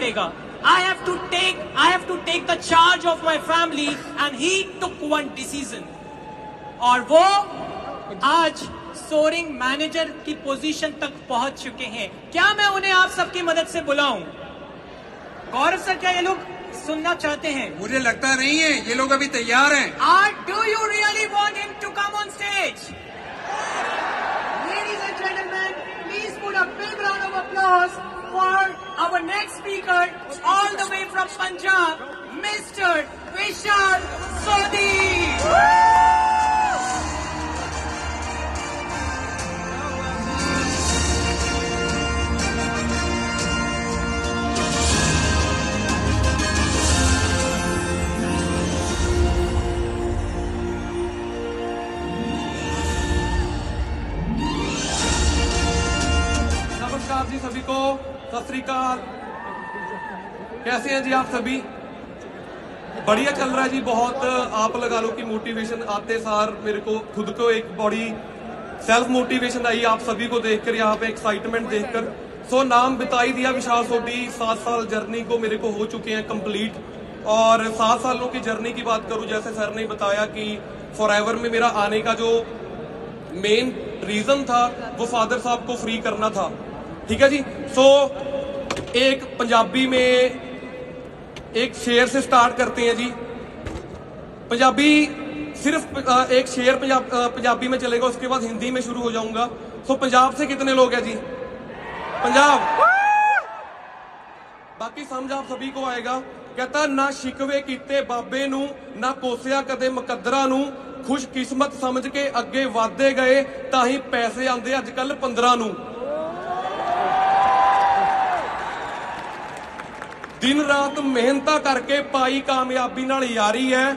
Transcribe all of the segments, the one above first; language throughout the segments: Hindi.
पड़ेगा। I have to take the charge of my family and he took one decision. और वो आज सोरिंग मैनेजर की पोजीशन तक पहुंच चुके हैं। क्या मैं उन्हें आप सबकी मदद से बुलाऊं? गौरव सर, क्या ये लोग सुनना चाहते हैं? मुझे लगता नहीं है, ये लोग अभी तैयार हैं। Do you really want him to come on stage? Ladies and gentlemen, please put a big round of applause for our next speaker, all the way from Punjab, Mr. Vishal Sodhi. नमस्कार जी सभी को, सत श्री अकाल। कैसे हैं जी आप सभी? बढ़िया चल रहा है जी। बहुत आप लगा लो कि मोटिवेशन आते सार मेरे को खुद को एक बड़ी सेल्फ मोटिवेशन आई आप सभी को देखकर, यहाँ पे एक्साइटमेंट देखकर। सो नाम बता ही दिया, विशाल सोढी। 7 साल जर्नी को मेरे को हो चुके हैं कंप्लीट। और 7 सालों की जर्नी की बात करूं, जैसे सर ने बताया कि फॉरएवर में मेरा आने का जो मेन रीजन था वो फादर साहब को फ्री करना था। ठीक है जी। सो एक पंजाबी में एक शेर से स्टार्ट करते हैं जी। पंजाबी सिर्फ एक शेर पंजाबी में चलेगा, उसके बाद हिंदी में शुरू हो जाऊंगा। सो पंजाब से कितने लोग हैं जी? पंजाब। बाकी समझ आप सभी को आएगा। कहता ना शिकवे कीते बाबे नू, ना कोसिया कदे मुकद्दरा नू, खुशकिस्मत समझ के अगे वादे गए, ताही पैसे आंदे अजकल 15 नू। दिन रात मेहनत करके पाई कामयाबी नाल यारी है,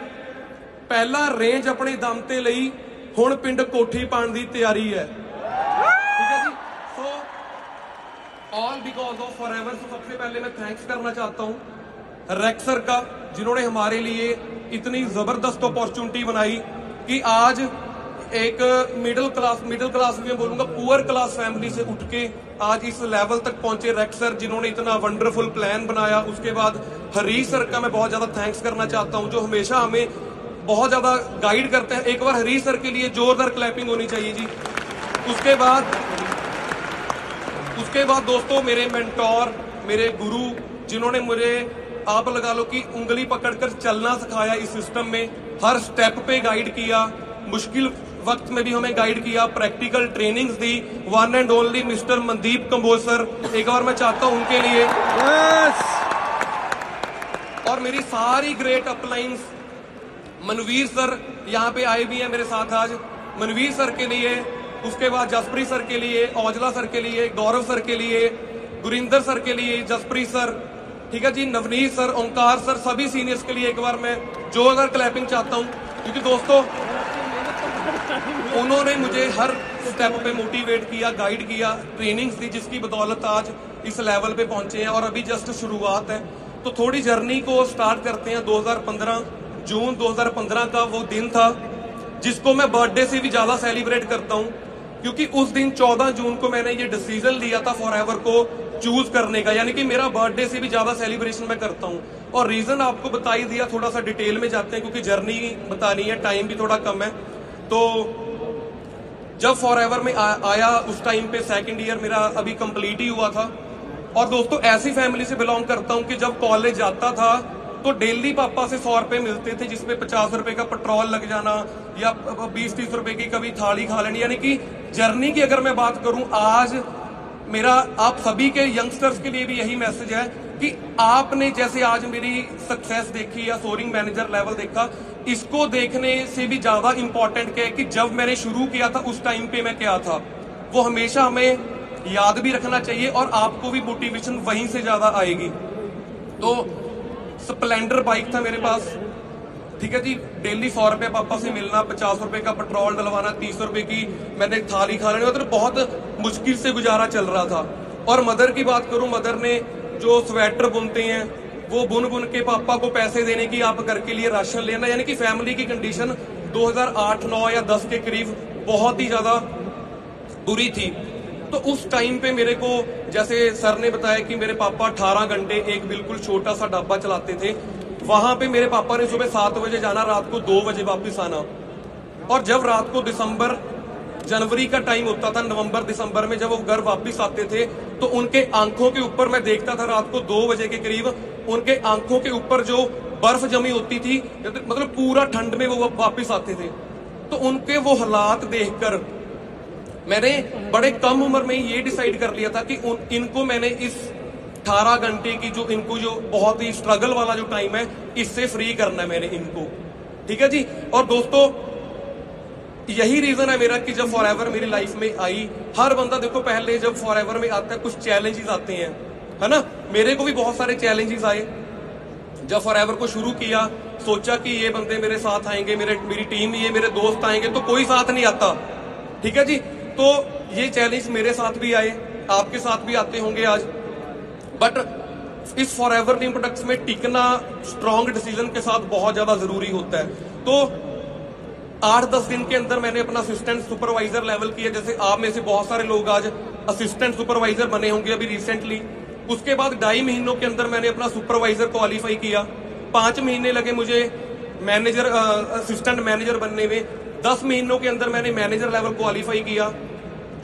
पहला रेंज अपने दम ते लई, हुण पिंड कोठी पाण दी तैयारी है। ठीक है जी। So all because of forever. सबसे पहले मैं थैंक्स करना चाहता हूं रेक्स सर का, जिन्होंने हमारे लिए इतनी जबरदस्त अपॉर्चुनिटी बनाई कि आज एक मिडिल क्लास भी मैं बोलूंगा पुअर क्लास फैमिली से उठ के आज इस लेवल तक पहुंचे रेक्स सर, जिन्होंने इतना वंडरफुल प्लान बनाया। उसके बाद हरीश सर का मैं बहुत ज्यादा थैंक्स करना चाहता हूं, जो हमेशा हमें बहुत ज्यादा गाइड करते हैं। एक बार हरीश सर के लिए जोरदार क्लैपिंग होनी चाहिए जी। उसके बाद दोस्तों मेरे मेंटोर, मेरे गुरु, जिन्होंने मुझे आप लगा लो कि उंगली पकड़कर चलना सिखाया इस सिस्टम में, हर स्टेप पे गाइड किया, मुश्किल वक्त में भी हमें गाइड किया, प्रैक्टिकल ट्रेनिंग्स दी। One and only mister Mandeep Kamboj sir, एक बार मैं चाहता हूं उनके लिए। और मेरी सारी ग्रेट अपलाइंस, मनवीर सर यहाँ पे आए भी हैं मेरे साथ आज, मनवीर सर के लिए, उसके बाद जसप्रीत सर के लिए, औजला सर के लिए, गौरव सर के लिए, गुरिंदर सर के लिए, जसप्रीत सर, ठीक है जी, नवनीत सर, ओंकार सर, सभी सीनियर्स के लिए एक बार मैं जोरदार क्लैपिंग चाहता हूं, क्योंकि दोस्तों उन्होंने मुझे हर स्टेप पे मोटिवेट किया, गाइड किया, ट्रेनिंग्स दी, जिसकी बदौलत आज इस लेवल पे पहुंचे हैं। और अभी जस्ट शुरुआत है, तो थोड़ी जर्नी को स्टार्ट करते हैं। 2015 जून 2015 का वो दिन था जिसको मैं बर्थडे से भी ज्यादा सेलिब्रेट करता हूं, क्योंकि उस दिन 14 जून को मैंने ये डिसीजन लिया था फॉरएवर को चूज करने का, यानी कि मेरा बर्थडे से भी ज्यादा सेलिब्रेशन मैं करता हूं। और रीजन आपको बता ही दिया, थोड़ा सा डिटेल में जाते हैं क्योंकि जर्नी बतानी है, टाइम भी थोड़ा कम है। तो जब फॉरएवर में आया उस टाइम पे सेकंड ईयर मेरा अभी कंप्लीट ही हुआ था। और दोस्तों ऐसी फैमिली से बिलोंग करता हूं कि जब कॉलेज जाता था तो डेली पापा से 100 रुपए मिलते थे, जिसमें 50 रुपए का पेट्रोल लग जाना या 20-30 रुपए की कभी थाली खा लेनी। यानी कि जर्नी की अगर मैं बात करूं, आज मेरा आप सभी के यंगस्टर्स के लिए भी यही मैसेज है कि आपने जैसे आज मेरी सक्सेस देखी या सोरिंग मैनेजर लेवल देखा, इसको देखने से भी ज्यादा इंपॉर्टेंट क्या है कि जब मैंने शुरू किया था उस टाइम पे मैं क्या था, वो हमेशा हमें याद भी रखना चाहिए और आपको भी मोटिवेशन वहीं से ज्यादा आएगी। तो स्प्लेंडर बाइक था मेरे पास, ठीक है जी, डेली 100 रुपए पापा से मिलना, 50 रुपए का पेट्रोल डलवाना, 30 रुपए की मैंने थाली खा लेनी, तो बहुत मुश्किल से गुजारा चल रहा था। और मदर की बात करूं, मदर ने जो स्वेटर बुनते हैं वो बुन के पापा को पैसे देने की, आप घर के लिए राशन लेना, यानी कि फैमिली की कंडीशन 2008, 9 या 10 के करीब बहुत ही ज्यादा बुरी थी। तो उस टाइम पे मेरे को, जैसे सर ने बताया कि मेरे पापा 18 घंटे एक बिल्कुल छोटा सा डब्बा चलाते थे, वहां पे मेरे पापा ने सुबह 7 बजे जाना, रात को 2 बजे वापस आना। और जब रात को जनवरी का टाइम होता था, नवंबर दिसंबर में जब वो घर वापस आते थे, तो उनके आंखों के ऊपर मैं देखता था रात को 2 बजे के करीब, उनके आंखों के ऊपर जो बर्फ जमी होती थी, मतलब पूरा ठंड में वो वापस आते थे। तो उनके वो हालात देखकर मैंने बड़े कम उम्र में ये डिसाइड कर लिया था कि इनको मैंने इस 18 घंटे की इनको जो बहुत ही स्ट्रगल वाला जो टाइम है, इससे फ्री करना है मैंने इनको। ठीक है जी। और दोस्तों, यही रीजन है मेरा कि जब फॉरएवर मेरी लाइफ में आई, हर बंदा देखो पहले जब फॉरएवर में आता है कुछ चैलेंजेस आते हैं, है ना। मेरे को भी बहुत सारे चैलेंजेस आए जब फॉरएवर को शुरू किया। सोचा कि ये बंदे मेरे साथ आएंगे, मेरी टीम, ये मेरे दोस्त आएंगे, तो कोई साथ नहीं आता। ठीक है जी। तो ये चैलेंज मेरे साथ भी आए, आपके साथ भी आते होंगे आज। बट इस फॉरएवर लिविंग प्रोडक्ट्स में टिकना स्ट्रॉन्ग डिसीजन के साथ बहुत ज्यादा जरूरी होता है। तो 8-10 दिन के अंदर मैंने अपना असिस्टेंट सुपरवाइजर लेवल किया। जैसे आप में से बहुत सारे लोग आज असिस्टेंट सुपरवाइजर बने होंगे अभी रिसेंटली। उसके बाद 2.5 महीनों के अंदर मैंने अपना सुपरवाइजर क्वालिफाई किया। 5 महीने लगे मुझे असिस्टेंट मैनेजर बनने में। 10 महीनों के अंदर मैंने मैनेजर लेवल क्वालिफाई किया।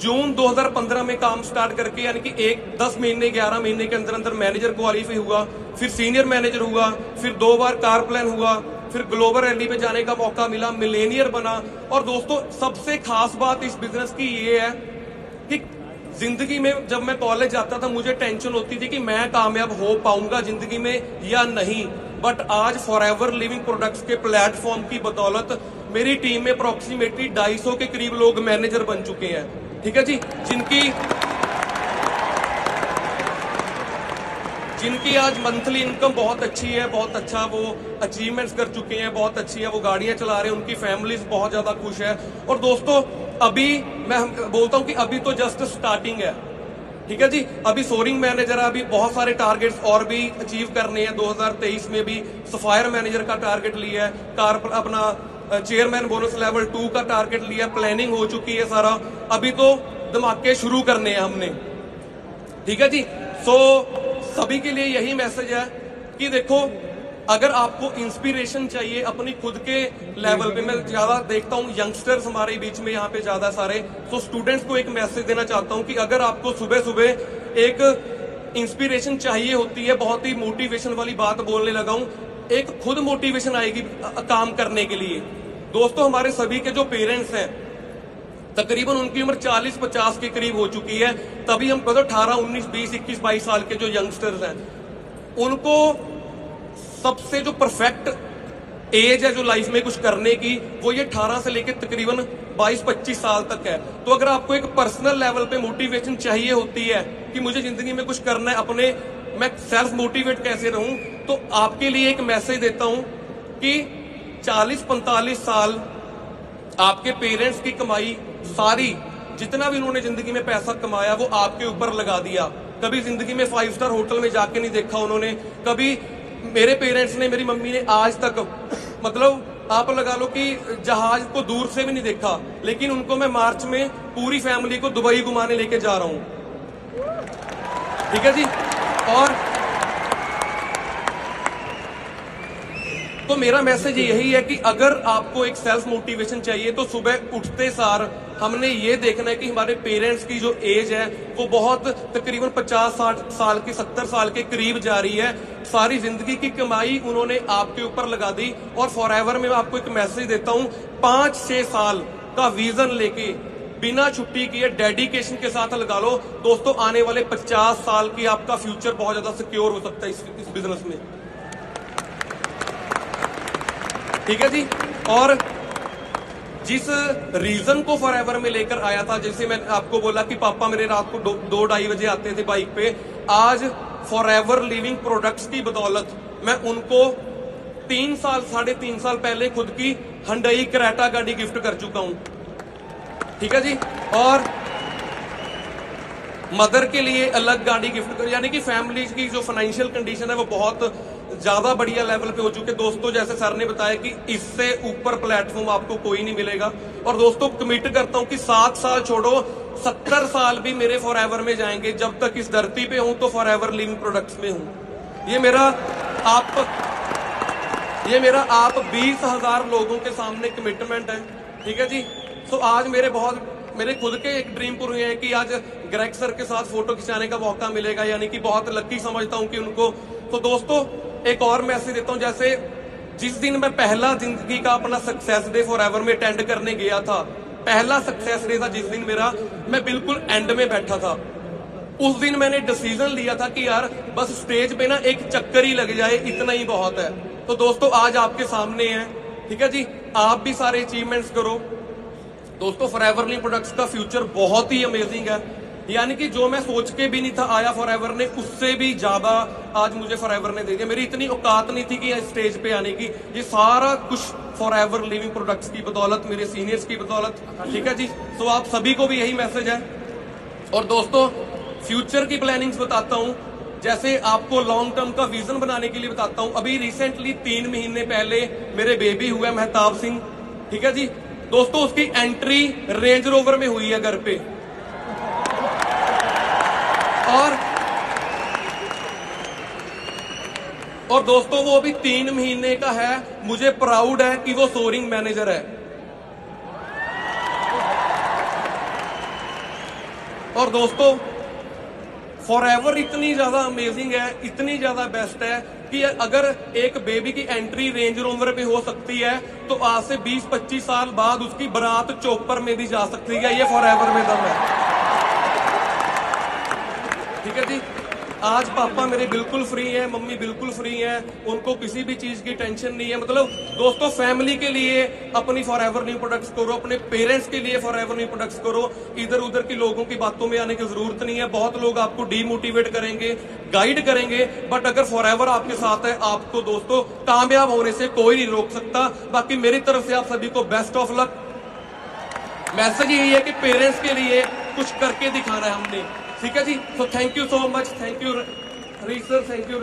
जून 2015 में काम स्टार्ट करके, यानी कि 10 महीने 11 महीने के अंदर मैनेजर क्वालिफाई हुआ, फिर सीनियर मैनेजर हुआ, फिर 2 बार कार प्लान हुआ, फिर ग्लोबल रैली पे जाने का मौका मिला, मिलेनियर बना। और दोस्तों, सबसे खास बात इस बिजनेस की ये है कि जिंदगी में जब मैं कॉलेज जाता था मुझे टेंशन होती थी कि मैं कामयाब हो पाऊंगा जिंदगी में या नहीं। बट आज फॉरएवर लिविंग प्रोडक्ट्स के प्लेटफॉर्म की बदौलत मेरी टीम में अप्रोक्सीमेटली 250 के करीब लोग मैनेजर बन चुके हैं। ठीक है जी। जिनकी आज मंथली इनकम बहुत अच्छी है, बहुत अच्छा वो अचीवमेंट्स कर चुके हैं, बहुत अच्छी है, वो गाड़ियां चला रहे हैं, उनकी फैमिलीज बहुत ज्यादा खुश है। और दोस्तों, अभी मैं बोलता हूं कि अभी तो जस्ट स्टार्टिंग है। ठीक है जी। अभी सोरिंग मैनेजर है, अभी बहुत सारे टारगेट्स और भी अचीव करने हैं। 2023 में भी सफायर मैनेजर का टारगेट लिया है, अपना चेयरमैन बोनस लेवल 2 का टारगेट लिया, प्लानिंग हो चुकी है सारा। अभी तो धमाके शुरू करने हैं हमने। ठीक है जी। सभी के लिए यही मैसेज है कि देखो, अगर आपको इंस्पिरेशन चाहिए अपनी खुद के लेवल पे, मैं ज्यादा देखता हूँ यंगस्टर्स हमारे बीच में यहाँ पे ज्यादा सारे, तो स्टूडेंट्स को एक मैसेज देना चाहता हूँ कि अगर आपको सुबह सुबह एक इंस्पिरेशन चाहिए होती है, बहुत ही मोटिवेशन वाली बात बोलने लगा हूँ, एक खुद मोटिवेशन आएगी काम करने के लिए। दोस्तों, हमारे सभी के जो पेरेंट्स हैं, तकरीबन उनकी उम्र 40-50 के करीब हो चुकी है। तभी हम 18, 19, 20, 21, 22 साल के जो यंगस्टर्स हैं, उनको सबसे जो परफेक्ट एज है जो लाइफ में कुछ करने की, वो ये 18 से लेकर तकरीबन 22-25 साल तक है। तो अगर आपको एक पर्सनल लेवल पे मोटिवेशन चाहिए होती है कि मुझे जिंदगी में कुछ करना है, मैं सेल्फ मोटिवेट कैसे रहूं, तो आपके लिए एक मैसेज देता हूं कि 40-45 साल आपके पेरेंट्स की कमाई सारी, जितना भी उन्होंने जिंदगी में पैसा कमाया, वो आपके ऊपर लगा दिया। कभी जिंदगी में 5 स्टार होटल में जाके नहीं देखा उन्होंने। कभी मेरे पेरेंट्स ने, मेरी मम्मी ने आज तक, मतलब आप लगा लो कि जहाज को दूर से भी नहीं देखा। लेकिन उनको मैं मार्च में पूरी फैमिली को दुबई घुमाने लेके जा रहा हूं। ठीक है जी। और तो मेरा मैसेज यही है कि अगर आपको एक सेल्फ मोटिवेशन चाहिए तो सुबह उठते सार हमने ये देखना है कि हमारे पेरेंट्स की जो एज है वो बहुत तकरीबन 50-60 साल की, 70 साल के करीब जा रही है। सारी जिंदगी की कमाई उन्होंने आपके ऊपर लगा दी। और फॉरएवर में मैं आपको एक मैसेज देता हूं, 5-6 साल का विजन लेके बिना छुट्टी किए डेडिकेशन के साथ लगा लो। दोस्तों, आने वाले 50 साल की आपका फ्यूचर बहुत ज्यादा सिक्योर हो सकता है इस बिजनेस में। ठीक है जी। और जिस रीजन को फॉरएवर में लेकर आया था, जैसे मैंने आपको बोला कि पापा मेरे रात को 2-2:30 बजे आते थे बाइक पे, आज फॉरएवर लिविंग प्रोडक्ट्स की बदौलत मैं उनको 3 साल 3.5 साल पहले खुद की Hyundai Creta गाड़ी गिफ्ट कर चुका हूं। ठीक है जी। और मदर के लिए अलग गाड़ी गिफ्ट कर, यानी कि फैमिली की जो फाइनेंशियल कंडीशन है वो बहुत ज्यादा बढ़िया लेवल पे हो चुके। दोस्तों, जैसे सर ने बताया कि इससे ऊपर प्लेटफॉर्म आपको कोई नहीं मिलेगा। और दोस्तों, कमिट करता हूं कि 7 साल छोड़ो, 70 साल भी मेरे फॉर एवर में जाएंगे, जब तक इस धरती पे हूं तो फॉर एवर लिविंग प्रोडक्ट्स में हूं। ये मेरा आप 20,000 लोगों के सामने कमिटमेंट है, ठीक है जी। सो आज मेरे खुद के एक ड्रीम पूरे हुए हैं कि आज ग्रेग सर के साथ फोटो खिंचाने का मौका मिलेगा, यानी कि बहुत लकी समझता हूं कि उनको। तो दोस्तों एक और मैसेज देता हूं, जैसे जिस दिन मैं पहला जिंदगी का अपना सक्सेस डे फॉर एवर में अटेंड करने गया था, पहला सक्सेस डे था जिस दिन मेरा, मैं बिल्कुल एंड में बैठा था। उस दिन मैंने डिसीजन लिया था कि यार बस स्टेज पे ना एक चक्कर ही लग जाए, इतना ही बहुत है। तो दोस्तों आज आपके सामने है, ठीक है जी, आप भी सारे अचीवमेंट्स करो। दोस्तों फॉर एवर लिविंग प्रोडक्ट्स का फ्यूचर बहुत ही अमेजिंग है, यानी कि जो मैं सोच के भी नहीं था आया फॉर एवर ने, उससे भी ज्यादा आज मुझे फॉर एवर ने दे दिया। मेरी इतनी औकात नहीं थी कि इस स्टेज पे आने की, ये सारा कुछ फॉर एवर लिविंग प्रोडक्ट्स की बदौलत, मेरे सीनियर्स की बदौलत, ठीक है जी। तो आप सभी को भी यही मैसेज है। और दोस्तों फ्यूचर की प्लानिंग्स बताता हूं, जैसे आपको लॉन्ग टर्म का विजन बनाने के लिए बताता हूं। अभी रिसेंटली 3 महीने पहले मेरे बेबी हुआ महताब सिंह, ठीक है जी। दोस्तों उसकी एंट्री रेंज रोवर में हुई है घर पे, और दोस्तों वो अभी 3 महीने का है। मुझे प्राउड है कि वो सोरिंग मैनेजर है। और दोस्तों फॉर एवर इतनी ज्यादा अमेजिंग है, इतनी ज्यादा बेस्ट है कि अगर एक बेबी की एंट्री रेंज रोवर पे हो सकती है, तो आज से 20-25 साल बाद उसकी बारात चॉपर में भी जा सकती है। ये फॉर एवर में दम है, ठीक है जी। आज पापा मेरे बिल्कुल फ्री हैं, मम्मी बिल्कुल फ्री हैं, उनको किसी भी चीज की टेंशन नहीं है। मतलब दोस्तों फैमिली के लिए अपनी फॉर एवर न्यू प्रोडक्ट्स करो, अपने पेरेंट्स के लिए फॉर एवर न्यू प्रोडक्ट्स करो। इधर उधर की लोगों की बातों में आने की जरूरत नहीं है। बहुत लोग आपको डीमोटिवेट करेंगे, गाइड करेंगे, बट अगर फॉर एवर आपके साथ है, आपको दोस्तों कामयाब होने से कोई नहीं रोक सकता। बाकी मेरी तरफ से आप सभी को बेस्ट ऑफ लक। मैसेज यही है कि पेरेंट्स के लिए कुछ करके दिखाना है हमने, ठीक है जी। So thank you so much, thank you reach sir, thank you.